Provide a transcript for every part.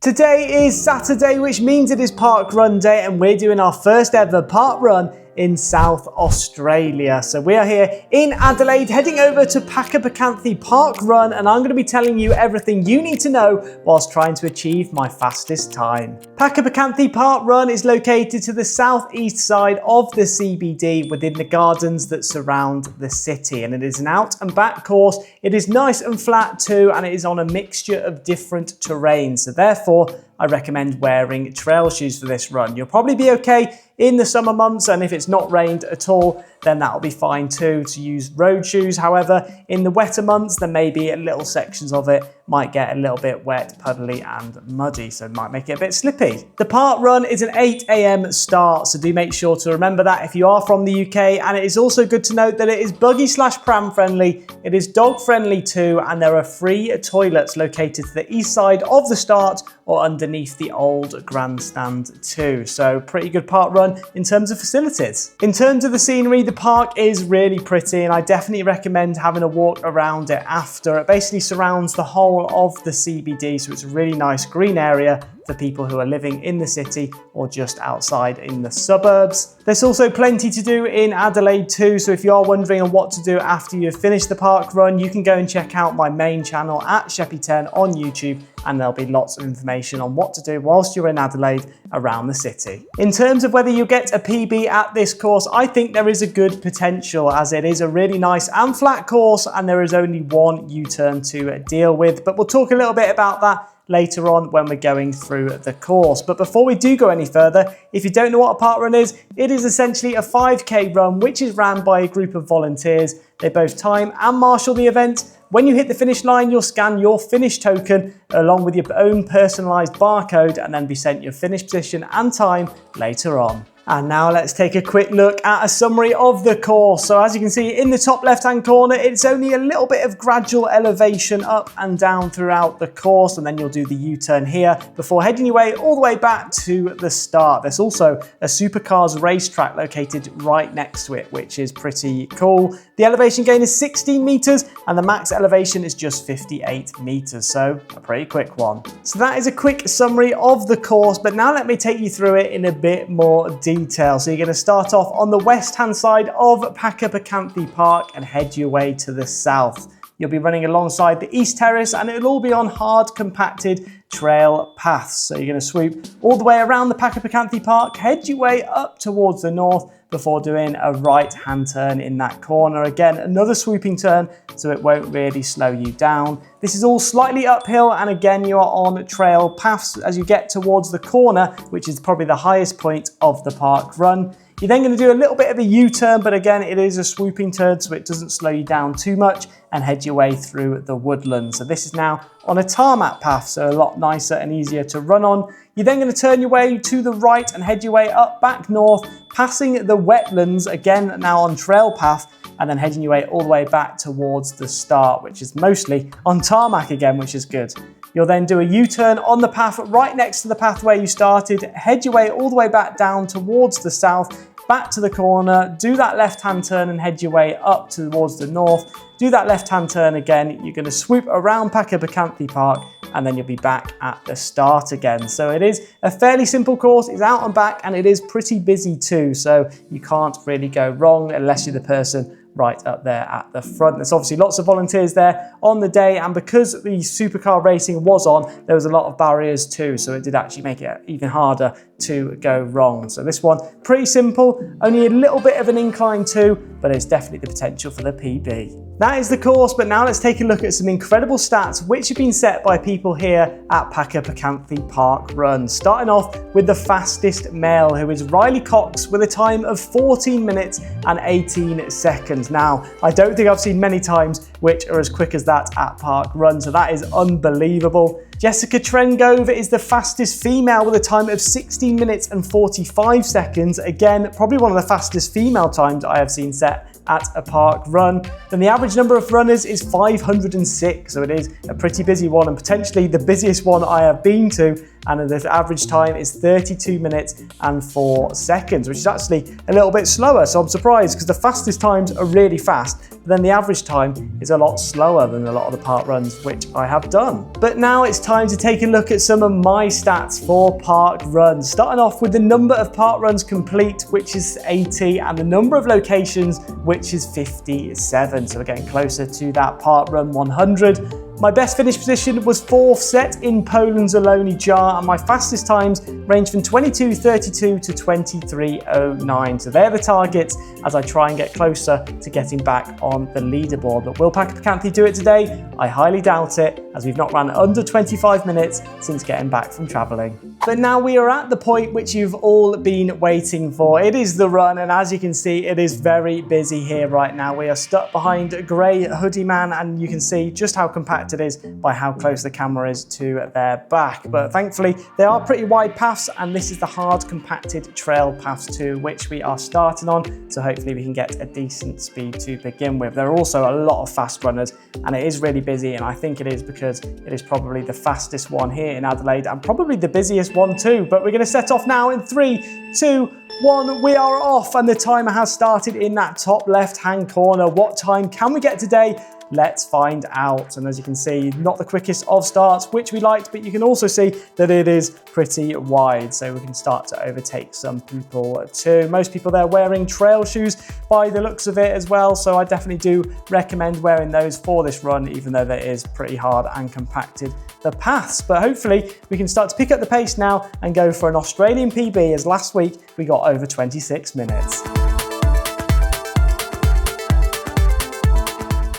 Today is Saturday, which means it is Park Run Day, and we're doing our first ever park run in South Australia. So we are here in Adelaide, heading over to Pakapakanthi PARKRUN, and I'm going to be telling you everything you need to know whilst trying to achieve my fastest time. Pakapakanthi PARKRUN is located to the southeast side of the CBD within the gardens that surround the city, and it is an out and back course. It is nice and flat too, and it is on a mixture of different terrains, so therefore I recommend wearing trail shoes for this run. You'll probably be okay in the summer months, and if it's not rained at all, then that'll be fine too to use road shoes. However, in the wetter months, then maybe little sections of it might get a little bit wet, puddly and muddy, so it might make it a bit slippy. The park run is an 8 AM start, so do make sure to remember that if you are from the UK, and it is also good to note that it is buggy/pram friendly, it is dog friendly too, and there are free toilets located to the east side of the start or underneath the old grandstand too. So pretty good park run in terms of facilities. In terms of the scenery, the park is really pretty, and I definitely recommend having a walk around it after. It basically surrounds the whole of the CBD, so it's a really nice green area for people who are living in the city or just outside in the suburbs. There's also plenty to do in Adelaide too, so if you are wondering on what to do after you've finished the park run, you can go and check out my main channel at Sheppy10 on YouTube, and there'll be lots of information on what to do whilst you're in Adelaide around the city. In terms of whether you get a PB at this course, I think there is a good potential, as it is a really nice and flat course and there is only one U-turn to deal with, but we'll talk a little bit about that later on when we're going through the course. But before we do go any further, if you don't know what a park run is, it is essentially a 5K run which is ran by a group of volunteers. They both time and marshal the event. When you hit the finish line, you'll scan your finish token along with your own personalised barcode and then be sent your finish position and time later on. And now let's take a quick look at a summary of the course. So as you can see in the top left-hand corner, it's only a little bit of gradual elevation up and down throughout the course, and then you'll do the U-turn here before heading your way all the way back to the start. There's also a supercars racetrack located right next to it, which is pretty cool. The elevation gain is 16 meters and the max elevation is just 58 meters, so a pretty quick one. So that is a quick summary of the course, but now let me take you through it in a bit more detail. So you're going to start off on the west-hand side of Pakapakanthi Park and head your way to the south. You'll be running alongside the East Terrace, and it'll all be on hard compacted trail paths. So you're going to swoop all the way around the Pakapakanthi Park, head your way up towards the north before doing a right-hand turn in that corner. Again, another swooping turn, so it won't really slow you down. This is all slightly uphill, and again, you are on trail paths as you get towards the corner, which is probably the highest point of the park run. You're then going to do a little bit of a U-turn, but again, it is a swooping turn, so it doesn't slow you down too much, and head your way through the woodlands. So this is now on a tarmac path, so a lot nicer and easier to run on. You're then going to turn your way to the right and head your way up back north, passing the wetlands, again now on trail path, and then heading your way all the way back towards the start, which is mostly on tarmac again, which is good. You'll then do a U-turn on the path right next to the path where you started, head your way all the way back down towards the south, back to the corner, do that left-hand turn and head your way up towards the north. Do that left-hand turn again. You're going to swoop around Pakapakanthi Park and then you'll be back at the start again. So it is a fairly simple course. It's out and back and it is pretty busy too. So you can't really go wrong unless you're the person right up there at the front. There's obviously lots of volunteers there on the day, and because the supercar racing was on, there was a lot of barriers too, so it did actually make it even harder to go wrong. So this one, pretty simple, only a little bit of an incline too, but it's definitely the potential for the PB. That is the course, but now let's take a look at some incredible stats which have been set by people here at Pakapakanthi PARKRUN. Starting off with the fastest male, who is Riley Cox, with a time of 14 minutes and 18 seconds. Now, I don't think I've seen many times which are as quick as that at PARKRUN, so that is unbelievable. Jessica Trengove is the fastest female with a time of 16 minutes and 45 seconds. Again, probably one of the fastest female times I have seen set at a park run. Then the average number of runners is 506, so it is a pretty busy one and potentially the busiest one I have been to. and the average time is 32 minutes and 4 seconds, which is actually a little bit slower. So I'm surprised because the fastest times are really fast, but then the average time is a lot slower than a lot of the park runs which I have done. But now it's time to take a look at some of my stats for park runs, starting off with the number of park runs complete, which is 80, and the number of locations, which is 57. So we're getting closer to that park run 100. My best finish position was 4th set in Poland's Ołony Jar, and my fastest times range from 22:32 to 23:09. So they're the targets as I try and get closer to getting back on the leaderboard. But will Pakapakanthi do it today? I highly doubt it, as we've not run under 25 minutes since getting back from travelling. But now we are at the point which you've all been waiting for. It is the run, and as you can see, it is very busy here right now. We are stuck behind a grey hoodie man, and you can see just how compact it is by how close the camera is to their back. But thankfully, they are pretty wide paths, and this is the hard compacted trail paths too, which we are starting on. So hopefully we can get a decent speed to begin with. There are also a lot of fast runners, and it is really busy, and I think it is because it is probably the fastest one here in Adelaide, and probably the busiest one too. But we're going to set off now in 3, 2, 1. We are off, and the timer has started in that top left-hand corner. What time can we get today? Let's find out. And as you can see, not the quickest of starts, which we liked, but you can also see that it is pretty wide, so we can start to overtake some people too. Most people there wearing trail shoes by the looks of it as well, so I definitely do recommend wearing those for this run, even though that is pretty hard and compacted the paths. But hopefully we can start to pick up the pace now and go for an Australian PB, as last week we got over 26 minutes.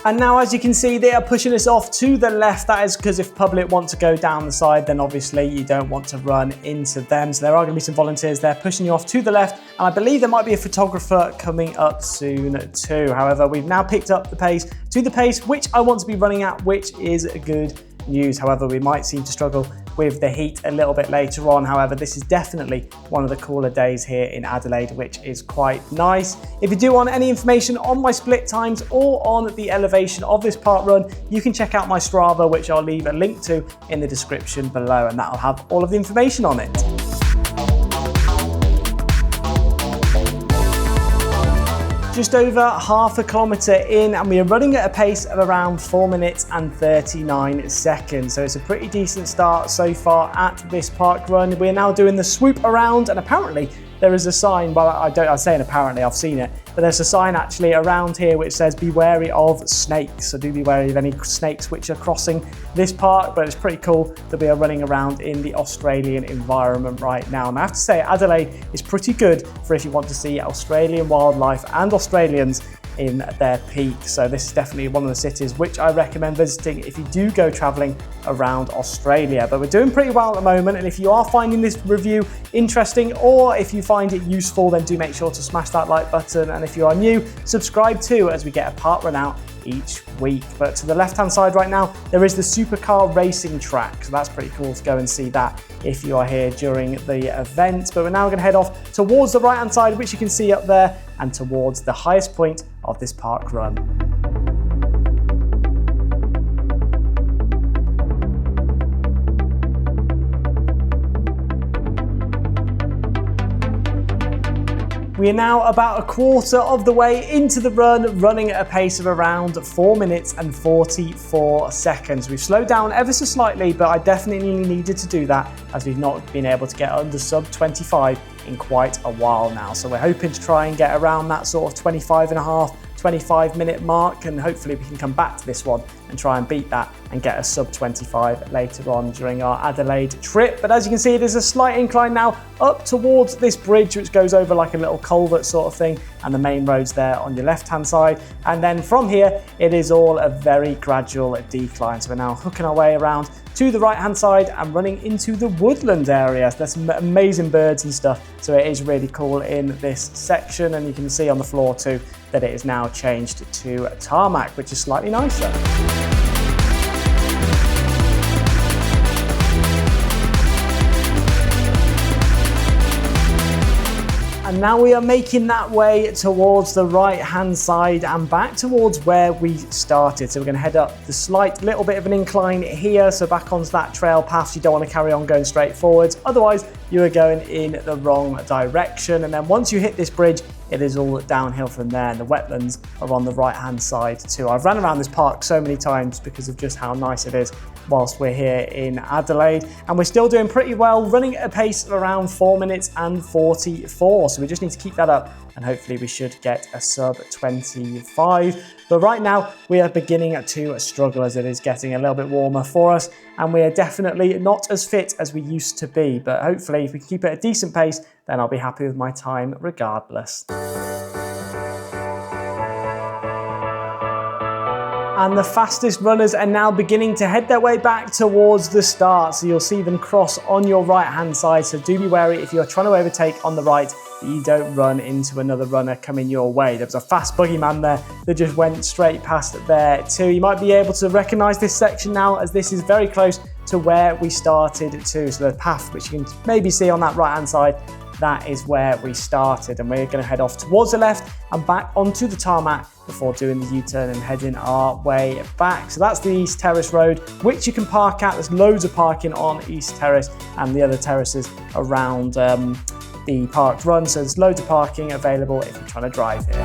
And now, as you can see, they are pushing us off to the left. That is because if public want to go down the side, then obviously you don't want to run into them. So there are going to be some volunteers there pushing you off to the left. And I believe there might be a photographer coming up soon too. However, we've now picked up the pace to the pace which I want to be running at, which is good news. However, we might seem to struggle with the heat a little bit later on. However, this is definitely one of the cooler days here in Adelaide, which is quite nice. If you do want any information on my split times or on the elevation of this park run, you can check out my Strava, which I'll leave a link to in the description below, and that'll have all of the information on it. Just over half a kilometre in, and we are running at a pace of around 4 minutes and 39 seconds. So it's a pretty decent start so far at this park run. We're now doing the swoop around, and apparently there is a sign, well, I'm saying apparently, I've seen it, but there's a sign actually around here which says be wary of snakes. So do be wary of any snakes which are crossing this park, but it's pretty cool that we are running around in the Australian environment right now. And I have to say, Adelaide is pretty good for if you want to see Australian wildlife and Australians in their peak. So this is definitely one of the cities which I recommend visiting if you do go travelling around Australia. But we're doing pretty well at the moment, and if you are finding this review interesting or if you find it useful, then do make sure to smash that like button, and if you are new, subscribe too, as we get a park run out each week. But to the left hand side right now, there is the supercar racing track, so that's pretty cool to go and see that if you are here during the event. But we're now going to head off towards the right hand side, which you can see up there, and towards the highest point of this park run. We are now about a quarter of the way into the run, running at a pace of around 4 minutes and 44 seconds. We've slowed down ever so slightly, but I definitely needed to do that as we've not been able to get under sub 25 in quite a while now. So we're hoping to try and get around that sort of 25-minute mark, and hopefully we can come back to this one and try and beat that and get a sub 25 later on during our Adelaide trip. But as you can see, it is a slight incline now up towards this bridge, which goes over like a little culvert sort of thing, and the main road's there on your left hand side. And then from here, it is all a very gradual decline. So we're now hooking our way around to the right hand side and running into the woodland area. There's some amazing birds and stuff, so it is really cool in this section, and you can see on the floor too that it is now changed to tarmac, which is slightly nicer. And now we are making that way towards the right hand side and back towards where we started. So we're going to head up the slight little bit of an incline here, so back onto that trail path. You don't want to carry on going straight forwards, otherwise you are going in the wrong direction. And then once you hit this bridge, it is all downhill from there, and the wetlands are on the right hand side too. I've ran around this park so many times because of just how nice it is whilst we're here in Adelaide, and we're still doing pretty well, running at a pace of around 4 minutes and 44. So we just need to keep that up, and hopefully we should get a sub 25. But right now we are beginning to struggle as it is getting a little bit warmer for us, and we are definitely not as fit as we used to be. But hopefully if we keep it at a decent pace, then I'll be happy with my time regardless. And the fastest runners are now beginning to head their way back towards the start. So you'll see them cross on your right hand side. So do be wary if you're trying to overtake on the right that you don't run into another runner coming your way. There was a fast buggy man there that just went straight past there too. You might be able to recognize this section now, as this is very close to where we started too. So the path, which you can maybe see on that right hand side, that is where we started, and we're going to head off towards the left and back onto the tarmac before doing the U-turn and heading our way back. So that's the East Terrace Road, which you can park at. There's loads of parking on East Terrace and the other terraces around the Park Run, so there's loads of parking available if you're trying to drive here.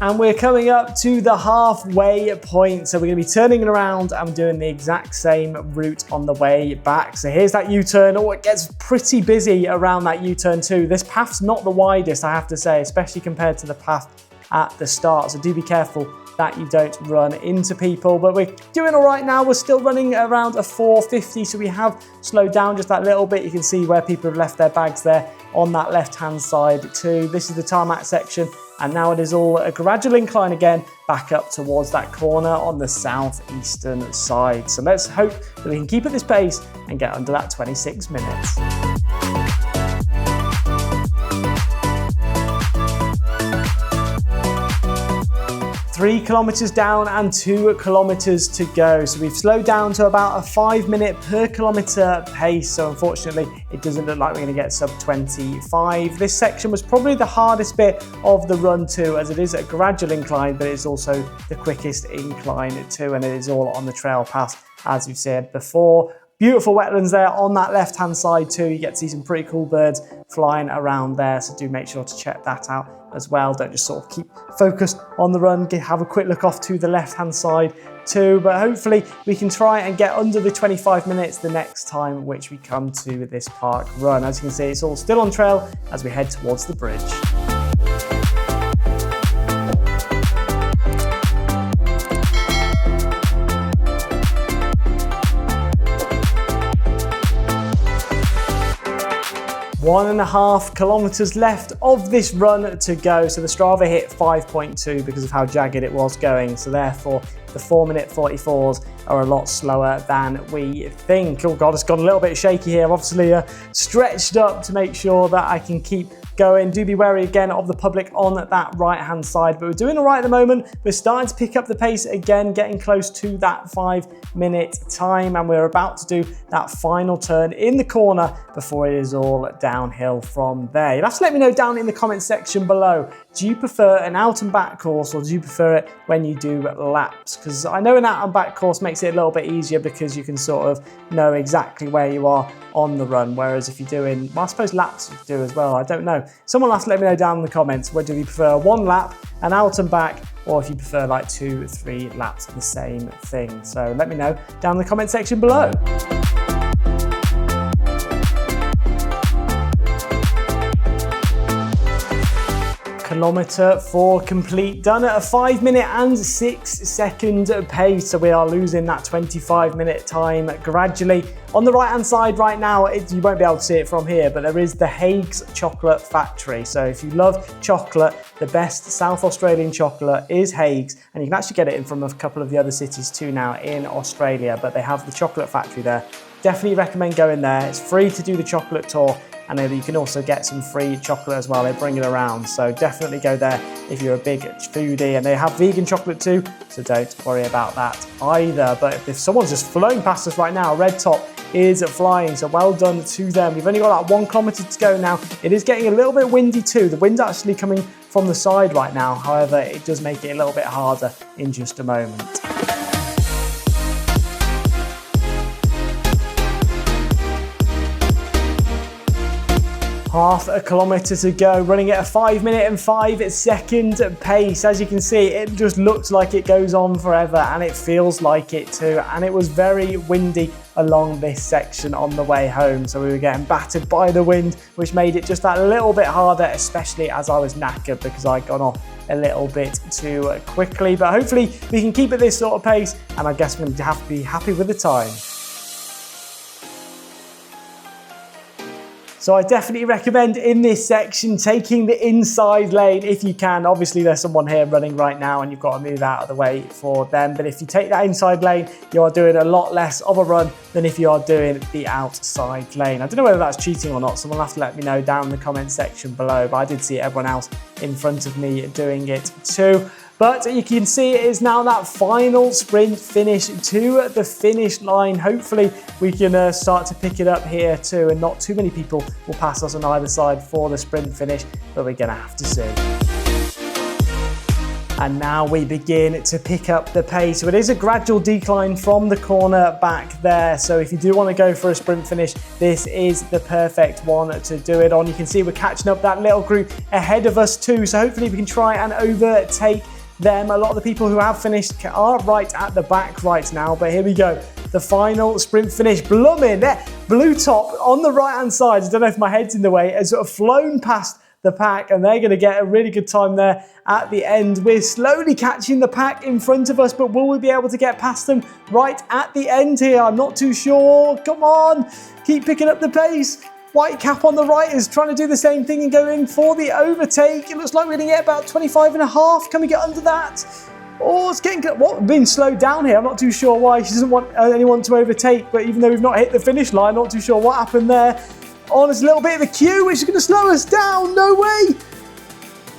And we're coming up to the halfway point. So we're going to be turning around and doing the exact same route on the way back. So here's that U-turn. Oh, it gets pretty busy around that U-turn too. This path's not the widest, I have to say, especially compared to the path at the start. So do be careful that you don't run into people, but we're doing all right now. We're still running around a 4:50, so we have slowed down just that little bit. You can see where people have left their bags there on that left-hand side too. This is the tarmac section, and now it is all a gradual incline again back up towards that corner on the southeastern side. So let's hope that we can keep at this pace and get under that 26 minutes. 3 kilometers down and 2 kilometers to go. So we've slowed down to about a 5 minute per kilometer pace. So unfortunately, it doesn't look like we're going to get sub 25. This section was probably the hardest bit of the run too, as it is a gradual incline, but it's also the quickest incline too. And it is all on the trail path, as we've said before. Beautiful wetlands there on that left-hand side too. You get to see some pretty cool birds flying around there, so do make sure to check that out as well. Don't just sort of keep focused on the run, have a quick look off to the left-hand side too. But hopefully we can try and get under the 25 minutes the next time which we come to this park run. As you can see, it's all still on trail as we head towards the bridge. One and a half kilometers left of this run to go. So the Strava hit 5.2 because of how jagged it was going. So therefore, the 4-minute 44s are a lot slower than we think. Oh God, it's gone a little bit shaky here. I've obviously stretched up to make sure that I can keep going. Do be wary again of the public on that right-hand side, but we're doing all right at the moment. We're starting to pick up the pace again, getting close to that 5-minute time, and we're about to do that final turn in the corner before it is all downhill from there. You'll have to let me know down in the comment section below. Do you prefer an out and back course, or do you prefer it when you do laps? Because I know an out and back course makes it a little bit easier because you can sort of know exactly where you are on the run, whereas if you're doing, well, I suppose laps you do as well, I don't know. Someone will have to let me know down in the comments whether you prefer one lap, an out and back, or if you prefer like 2-3 laps of the same thing. So let me know down in the comment section below. Kilometer 4 complete, done at a 5-minute and 6-second pace. So we are losing that 25-minute time gradually. On the right hand side right now, you won't be able to see it from here, but there is the Haigh's Chocolate Factory. So if you love chocolate, the best South Australian chocolate is Haigh's, and you can actually get it in from a couple of the other cities too now in Australia, but they have the chocolate factory there. Definitely recommend going there. It's free to do the chocolate tour, and you can also get some free chocolate as well. They bring it around, so definitely go there if you're a big foodie. And they have vegan chocolate too, so don't worry about that either. But if someone's just flown past us right now, red top is flying, so well done to them. We've only got that 1 kilometre to go now. It is getting a little bit windy too. The wind's actually coming from the side right now. However, it does make it a little bit harder in just a moment. Half a kilometre to go, running at a 5 minute and 5 second pace. As you can see, it just looks like it goes on forever, and it feels like it too. And it was very windy along this section on the way home, so we were getting battered by the wind, which made it just that little bit harder, especially as I was knackered because I'd gone off a little bit too quickly. But hopefully we can keep at this sort of pace, and I guess we're going to have to be happy with the time. So I definitely recommend in this section taking the inside lane if you can. Obviously there's someone here running right now and you've got to move out of the way for them. But if you take that inside lane, you are doing a lot less of a run than if you are doing the outside lane. I don't know whether that's cheating or not. Someone will have to let me know down in the comment section below. But I did see everyone else in front of me doing it too. But you can see it is now that final sprint finish to the finish line. Hopefully we can start to pick it up here too, and not too many people will pass us on either side for the sprint finish, but we're going to have to see. And now we begin to pick up the pace. So it is a gradual decline from the corner back there. So if you do want to go for a sprint finish, this is the perfect one to do it on. You can see we're catching up that little group ahead of us too. So hopefully we can try and overtake them. A lot of the people who have finished are right at the back right now, but here we go. The final sprint finish. Bloomin', blue top on the right hand side. I don't know if my head's in the way, has sort of flown past the pack, and they're going to get a really good time there at the end. We're slowly catching the pack in front of us, but will we be able to get past them right at the end here? I'm not too sure. Come on, keep picking up the pace. White cap on the right is trying to do the same thing and go in for the overtake. It looks like we're going to get about 25.5. Can we get under that? Oh, it's getting what being slowed down here. I'm not too sure why. She doesn't want anyone to overtake, but even though we've not hit the finish line, I'm not too sure what happened there. Oh, there's a little bit of a queue, which is going to slow us down. No way.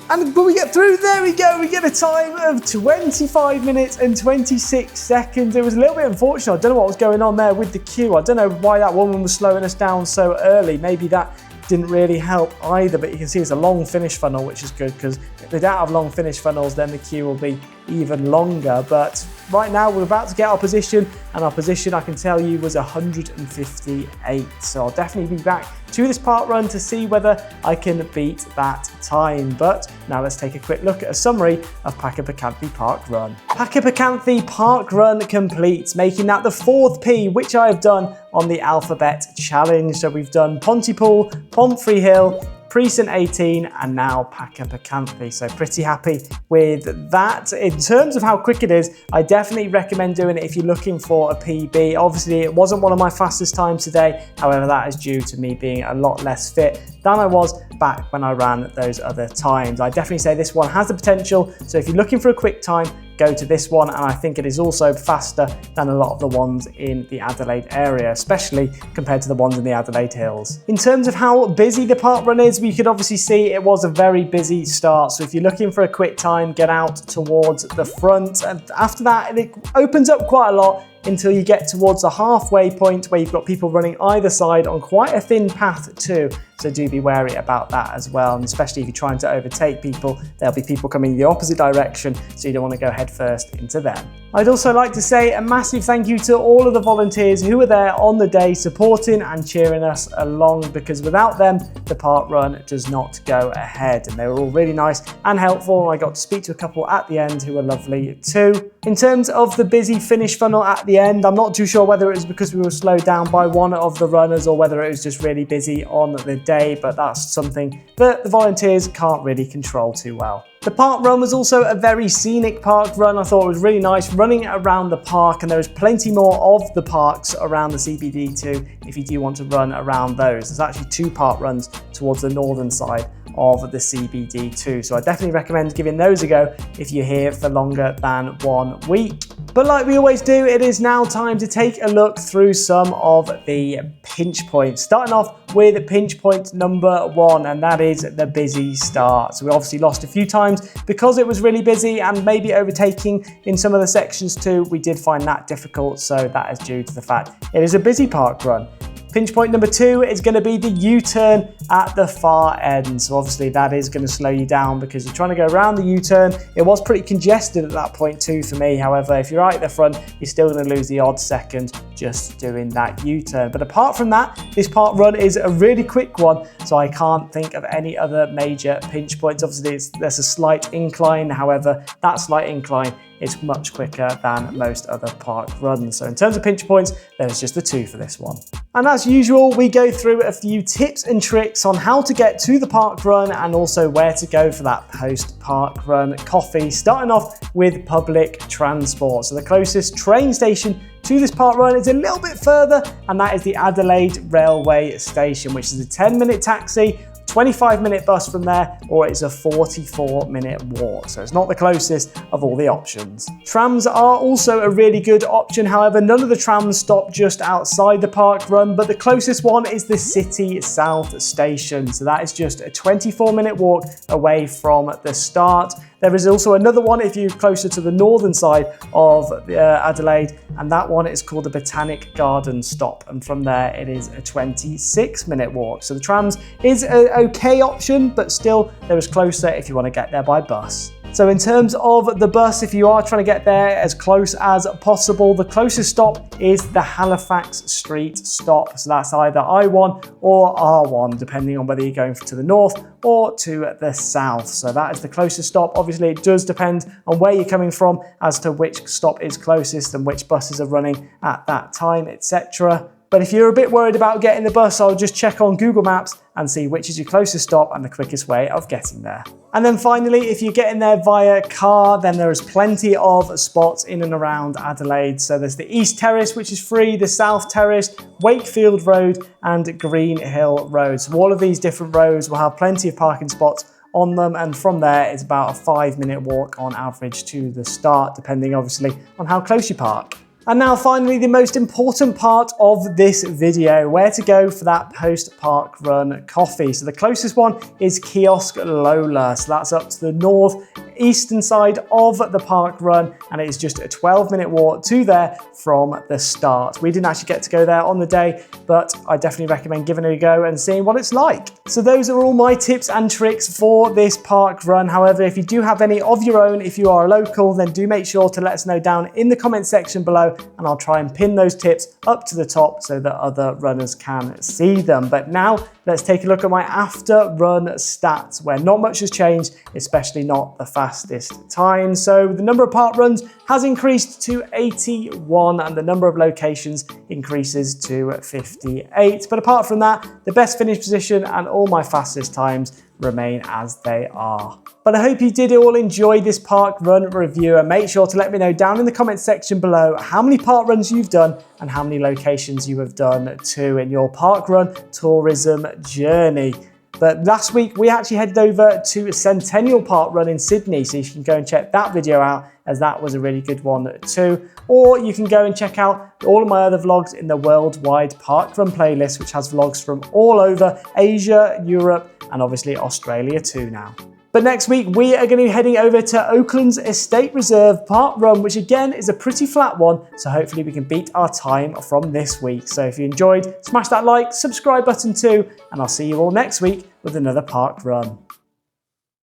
And will we get through? There we go. We get a time of 25 minutes and 26 seconds. It was a little bit unfortunate. I don't know what was going on there with the queue. I don't know why that woman was slowing us down so early. Maybe that didn't really help either, but you can see it's a long finish funnel, which is good, because if they don't have long finish funnels, then the queue will be even longer. But right now we're about to get our position, and our position, I can tell you, was 158. So I'll definitely be back to this park run to see whether I can beat that time. But now let's take a quick look at a summary of Pakapakanthi Park Run. Pakapakanthi Park Run complete, making that the 4th P, which I have done on the Alphabet Challenge. So we've done Pontypool, Pomfrey Hill, Precinct 18, and now Pakapakanthi. So pretty happy with that. In terms of how quick it is, I definitely recommend doing it if you're looking for a PB. Obviously, it wasn't one of my fastest times today. However, that is due to me being a lot less fit than I was back when I ran those other times. I definitely say this one has the potential. So if you're looking for a quick time, go to this one, and I think it is also faster than a lot of the ones in the Adelaide area, especially compared to the ones in the Adelaide Hills. In terms of how busy the park run is, we could obviously see it was a very busy start. So if you're looking for a quick time, get out towards the front, and after that it opens up quite a lot until you get towards the halfway point where you've got people running either side on quite a thin path too. So do be wary about that as well. And especially if you're trying to overtake people, there'll be people coming the opposite direction, so you don't want to go head first into them. I'd also like to say a massive thank you to all of the volunteers who were there on the day supporting and cheering us along, because without them, the park run does not go ahead. And they were all really nice and helpful. I got to speak to a couple at the end who were lovely too. In terms of the busy finish funnel at the end, I'm not too sure whether it was because we were slowed down by one of the runners or whether it was just really busy on the day, but that's something that the volunteers can't really control too well. The park run was also a very scenic park run. I thought it was really nice running around the park, and there is plenty more of the parks around the CBD too if you do want to run around those. There's actually 2 park runs towards the northern side of the CBD too, so I definitely recommend giving those a go if you're here for longer than 1 week. But like we always do, it is now time to take a look through some of the pinch points. Starting off with pinch point number 1, and that is the busy start. So we obviously lost a few times because it was really busy, and maybe overtaking in some of the sections too. We did find that difficult, so that is due to the fact it is a busy park run. Pinch point number 2 is going to be the U-turn at the far end. So obviously that is going to slow you down because you're trying to go around the U-turn. It was pretty congested at that point too for me. However, if you're right at the front, you're still going to lose the odd second just doing that U-turn. But apart from that, this park run is a really quick one. So I can't think of any other major pinch points. Obviously there's a slight incline. However, that slight incline is much quicker than most other park runs. So in terms of pinch points, there's just the 2 for this one. And as usual, we go through a few tips and tricks on how to get to the park run and also where to go for that post-park run coffee, starting off with public transport. So the closest train station to this park run is a little bit further, and that is the Adelaide railway station, which is a 10-minute taxi, 25-minute bus from there, or it's a 44-minute walk. So it's not the closest of all the options. Trams are also a really good option. However, none of the trams stop just outside the park run, but the closest one is the City South station. So that is just a 24-minute walk away from the start. There is also another one if you're closer to the northern side of Adelaide, and that one is called the Botanic Garden stop. And from there, it is a 26-minute walk. So the trams is an okay option, but still there is closer if you want to get there by bus. So in terms of the bus, if you are trying to get there as close as possible, the closest stop is the Halifax St stop. So that's either I1 or R1, depending on whether you're going to the north or to the south. So that is the closest stop. Obviously, it does depend on where you're coming from as to which stop is closest and which buses are running at that time, etc. But if you're a bit worried about getting the bus, I'll just check on Google Maps and see which is your closest stop and the quickest way of getting there. And then finally, if you're getting there via car, then there is plenty of spots in and around Adelaide. So there's the East Terrace, which is free, the South Terrace, Wakefield Road, and Green Hill Road. So all of these different roads will have plenty of parking spots on them, and from there it's about a 5-minute walk on average to the start, depending obviously on how close you park. And now finally, the most important part of this video, where to go for that post-park run coffee. So the closest one is Kiosk Lola. So that's up to the northeastern side of the park run, and it is just a 12-minute walk to there from the start. We didn't actually get to go there on the day, but I definitely recommend giving it a go and seeing what it's like. So those are all my tips and tricks for this park run. However, if you do have any of your own, if you are a local, then do make sure to let us know down in the comment section below, and I'll try and pin those tips up to the top so that other runners can see them. But now let's take a look at my after run stats, where not much has changed, especially not the fastest time. So the number of park runs has increased to 81, and the number of locations increases to 58. But apart from that, the best finish position and all my fastest times remain as they are. But I hope you did all enjoy this park run review, and make sure to let me know down in the comment section below how many park runs you've done and how many locations you have done too in your park run tourism journey. But last week we actually headed over to Centennial Park Run in Sydney, so you can go and check that video out, as that was a really good one too. Or you can go and check out all of my other vlogs in the Worldwide Park Run playlist, which has vlogs from all over Asia, Europe, and obviously Australia too now. But next week, we are going to be heading over to Oakland's Estate Reserve Park Run, which again is a pretty flat one. So hopefully we can beat our time from this week. So if you enjoyed, smash that like, subscribe button too, and I'll see you all next week with another park run.